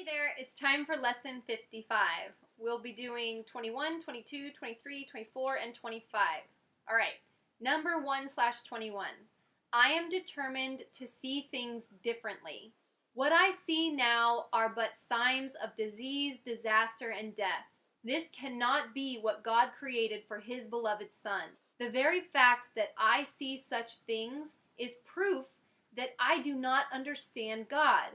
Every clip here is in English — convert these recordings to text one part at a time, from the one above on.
there, it's time for lesson 55. We'll be doing 21, 22, 23, 24, and 25. All right, number 1/21. I am determined to see things differently. What I see now are but signs of disease, disaster, and death. This cannot be what God created for His beloved Son. The very fact that I see such things is proof that I do not understand God.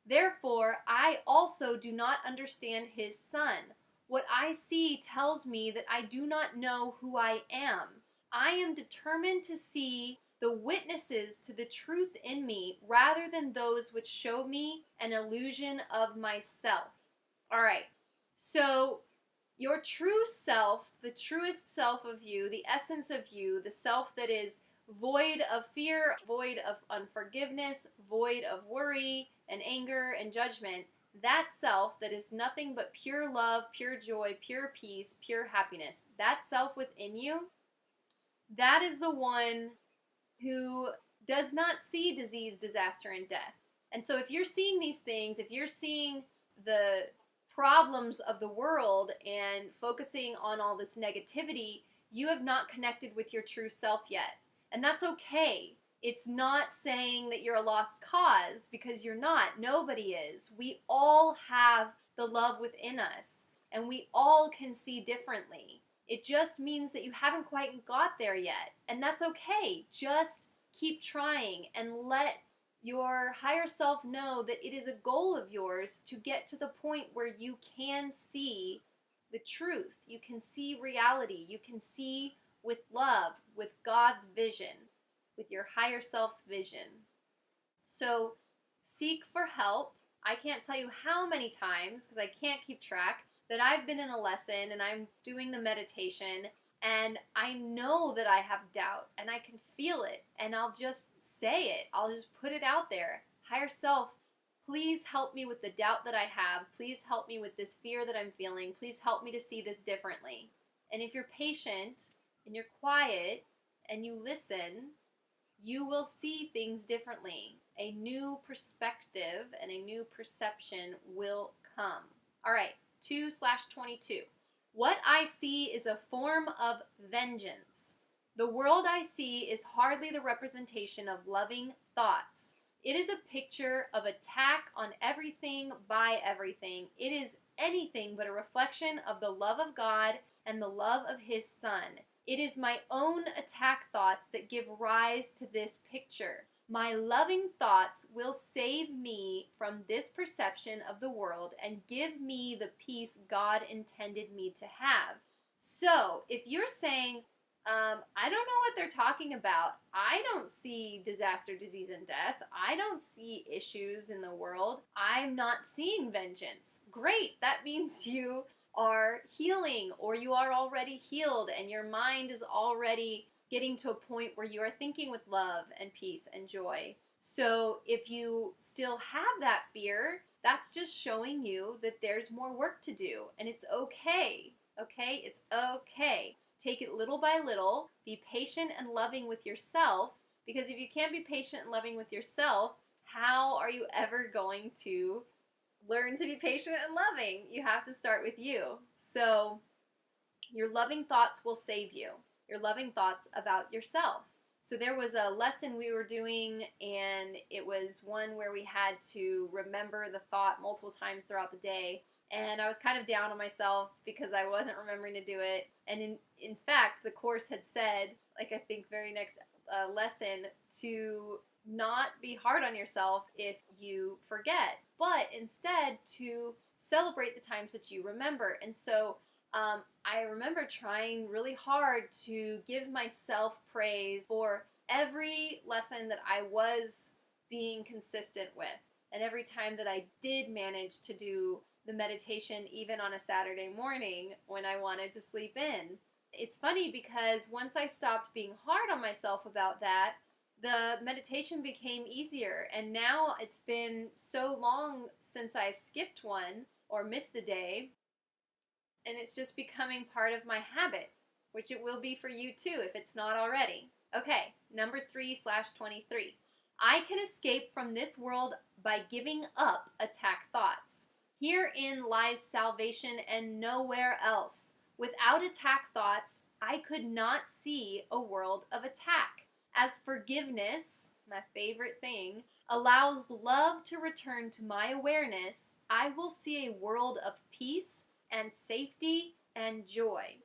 Therefore, I also do not understand His Son. What I see tells me that I do not know who I am. I am determined to see the witnesses to the truth in me rather than those which show me an illusion of myself. All right, so your true self, the truest self of you, the essence of you, the self that is void of fear, void of unforgiveness, void of worry and anger and judgment, that self that is nothing but pure love, pure joy, pure peace, pure happiness, that self within you, that is the one who does not see disease, disaster, and death. And so if you're seeing these things, if you're seeing the problems of the world and focusing on all this negativity, you have not connected with your true self yet. And that's okay. It's not saying that you're a lost cause, because you're not. Nobody is. We all have the love within us, and we all can see differently. It just means that you haven't quite got there yet, and that's okay. Just keep trying and let your higher self know that it is a goal of yours to get to the point where you can see the truth. You can see reality. You can see with love, with God's vision, with your higher self's vision. So seek for help. I can't tell you how many times, because I can't keep track, that I've been in a lesson and I'm doing the meditation and I know that I have doubt and I can feel it, and I'll just say it. I'll just put it out there. Higher self, please help me with the doubt that I have. Please help me with this fear that I'm feeling. Please help me to see this differently. And if you're patient and you're quiet and you listen, you will see things differently. A new perspective and a new perception will come. All right, 2/22. What I see is a form of vengeance. The world I see is hardly the representation of loving thoughts. It is a picture of attack on everything by everything. It is anything but a reflection of the love of God and the love of His Son. It is my own attack thoughts that give rise to this picture. My loving thoughts will save me from this perception of the world and give me the peace God intended me to have. So, if you're saying, I don't know what they're talking about, I don't see disaster, disease, and death, I don't see issues in the world, I'm not seeing vengeance. Great, that means you are healing, or you are already healed and your mind is already getting to a point where you are thinking with love and peace and joy. So if you still have that fear, that's just showing you that there's more work to do, and it's okay. Okay? It's okay. Take it little by little. Be patient and loving with yourself, because if you can't be patient and loving with yourself, how are you ever going to learn to be patient and loving? You have to start with you. So your loving thoughts will save you. Your loving thoughts about yourself. So there was a lesson we were doing, and it was one where we had to remember the thought multiple times throughout the day. And I was kind of down on myself because I wasn't remembering to do it. And in fact, the course had said, like I think very next lesson, to not be hard on yourself if you forget, but instead to celebrate the times that you remember. And so I remember trying really hard to give myself praise for every lesson that I was being consistent with, and every time that I did manage to do the meditation, even on a Saturday morning when I wanted to sleep in. It's funny because once I stopped being hard on myself about that, the meditation became easier, and now it's been so long since I've skipped one or missed a day, and it's just becoming part of my habit, which it will be for you too if it's not already. Okay, number 3/23. I can escape from this world by giving up attack thoughts. Herein lies salvation and nowhere else. Without attack thoughts, I could not see a world of attack. As forgiveness, my favorite thing, allows love to return to my awareness, I will see a world of peace and safety and joy.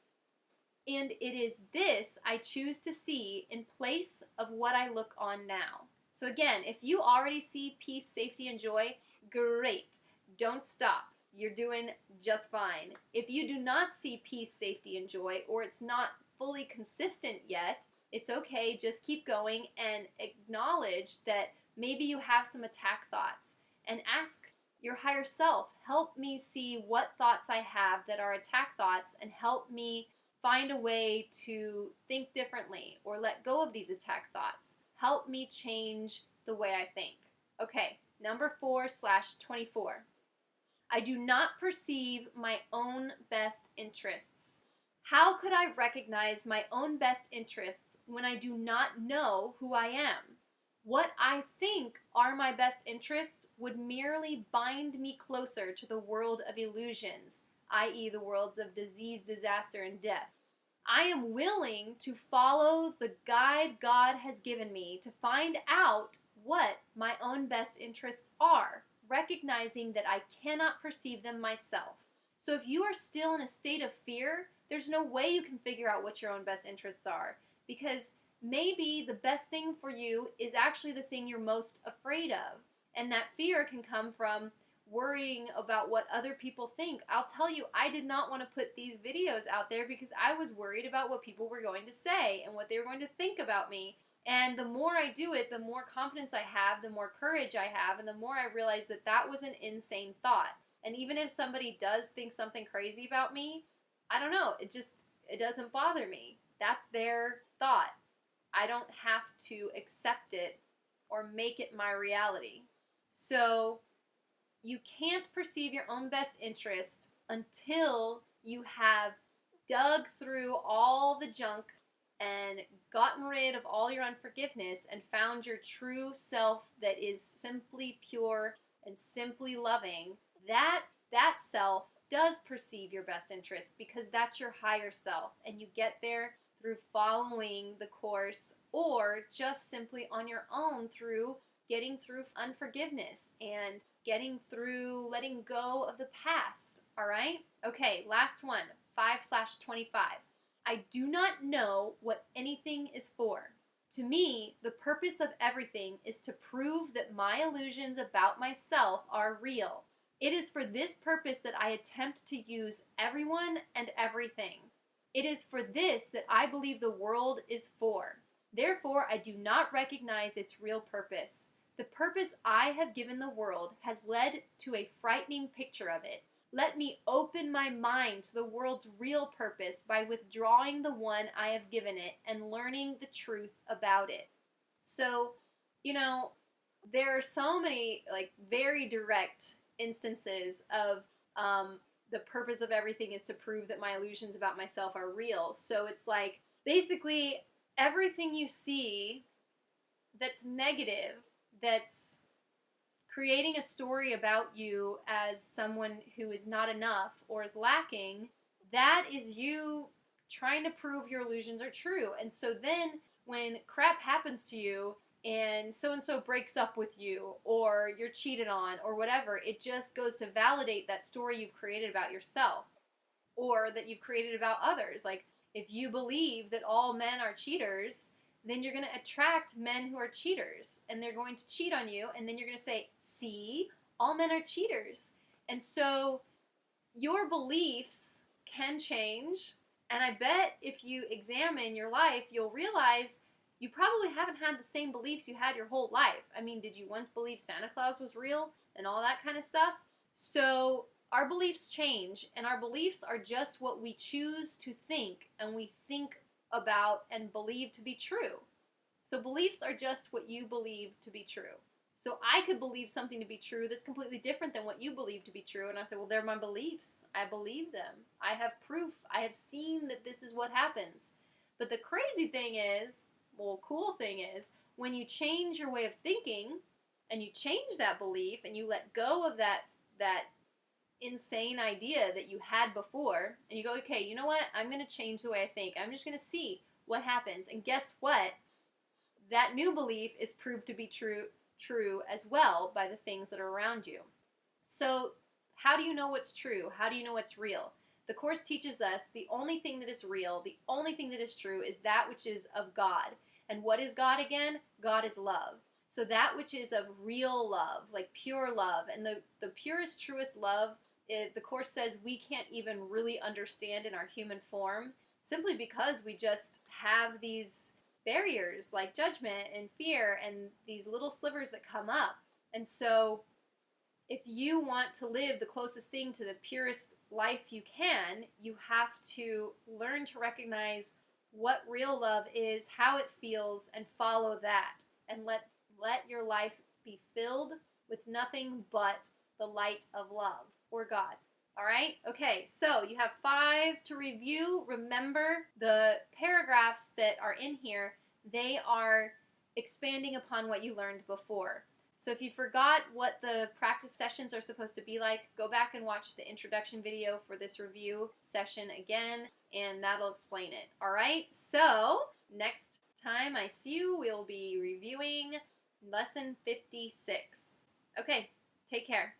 And it is this I choose to see in place of what I look on now. So again, if you already see peace, safety, and joy, great. Don't stop. You're doing just fine. If you do not see peace, safety, and joy, or it's not fully consistent yet, it's okay. Just keep going and acknowledge that maybe you have some attack thoughts, and ask your higher self, help me see what thoughts I have that are attack thoughts, and help me find a way to think differently or let go of these attack thoughts. Help me change the way I think. Okay, number 4/24. I do not perceive my own best interests. How could I recognize my own best interests when I do not know who I am? What I think are my best interests would merely bind me closer to the world of illusions, i.e. the worlds of disease, disaster, and death. I am willing to follow the guide God has given me to find out what my own best interests are, recognizing that I cannot perceive them myself. So if you are still in a state of fear, there's no way you can figure out what your own best interests are, because maybe the best thing for you is actually the thing you're most afraid of. And that fear can come from worrying about what other people think. I'll tell you, I did not want to put these videos out there because I was worried about what people were going to say and what they were going to think about me. And the more I do it, the more confidence I have, the more courage I have, and the more I realize that that was an insane thought. And even if somebody does think something crazy about me, I don't know, it doesn't bother me. That's their thought. I don't have to accept it or make it my reality. So you can't perceive your own best interest until you have dug through all the junk and gotten rid of all your unforgiveness and found your true self that is simply pure and simply loving. That self does perceive your best interest because that's your higher self, and you get there through following the course or just simply on your own through getting through unforgiveness and getting through letting go of the past. All right? Okay, last one, 5/25. I do not know what anything is for. To me, the purpose of everything is to prove that my illusions about myself are real. It is for this purpose that I attempt to use everyone and everything. It is for this that I believe the world is for. Therefore, I do not recognize its real purpose. The purpose I have given the world has led to a frightening picture of it. Let me open my mind to the world's real purpose by withdrawing the one I have given it and learning the truth about it. So, there are so many very direct instances of the purpose of everything is to prove that my illusions about myself are real. So it's like basically everything you see that's negative, that's creating a story about you as someone who is not enough or is lacking, that is you trying to prove your illusions are true. And so then when crap happens to you and so breaks up with you or you're cheated on or whatever, it just goes to validate that story you've created about yourself or that you've created about others. Like if you believe that all men are cheaters, then you're going to attract men who are cheaters, and they're going to cheat on you, and then you're going to say, see, all men are cheaters. And so your beliefs can change, and I bet if you examine your life, you'll realize you probably haven't had the same beliefs you had your whole life. I mean, did you once believe Santa Claus was real and all that kind of stuff? So our beliefs change, and our beliefs are just what we choose to think, and we think about and believe to be true. So beliefs are just what you believe to be true. So I could believe something to be true that's completely different than what you believe to be true, and I say, well, they're my beliefs. I believe them. I have proof. I have seen that this is what happens. But the crazy thing is, cool thing is, when you change your way of thinking and you change that belief and you let go of that insane idea that you had before, and you go, okay, you know what? I'm going to change the way I think. I'm just going to see what happens. And guess what? That new belief is proved to be true as well by the things that are around you. So how do you know what's true? How do you know what's real? The Course teaches us the only thing that is real, the only thing that is true is that which is of God. And what is God again? God is love. So that which is of real love, like pure love, and the purest, truest love, the Course says we can't even really understand in our human form, simply because we just have these barriers like judgment and fear and these little slivers that come up. And so if you want to live the closest thing to the purest life you can, you have to learn to recognize what real love is, how it feels, and follow that. And let your life be filled with nothing but the light of love, or God. All right? Okay, so you have 5 to review. Remember, the paragraphs that are in here, they are expanding upon what you learned before. So if you forgot what the practice sessions are supposed to be like, go back and watch the introduction video for this review session again, and that'll explain it. All right? So next time I see you, we'll be reviewing lesson 56. Okay, take care.